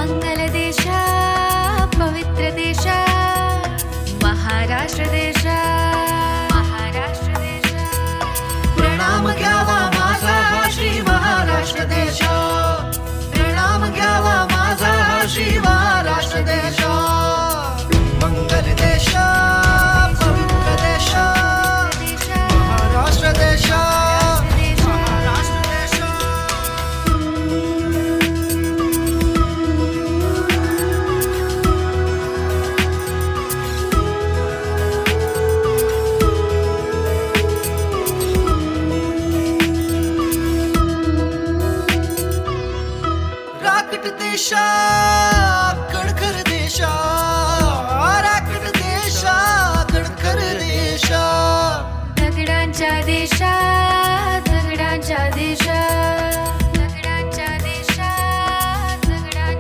मंगल देशा पवित्र देशा महाराष्ट्र देशा महाराष्ट्र देशा प्रणाम घ्यावा माझा हा श्री महाराष्ट्र देश प्रणाम घ्यावा माझा हा श्री महाराष्ट्र देश मंगल देश पवित्र देश महाराष्ट्र देश राकट देशा कणखर देशा राकट देशा कणखर देशा दगडांच्या देशा दगडांच्या देशा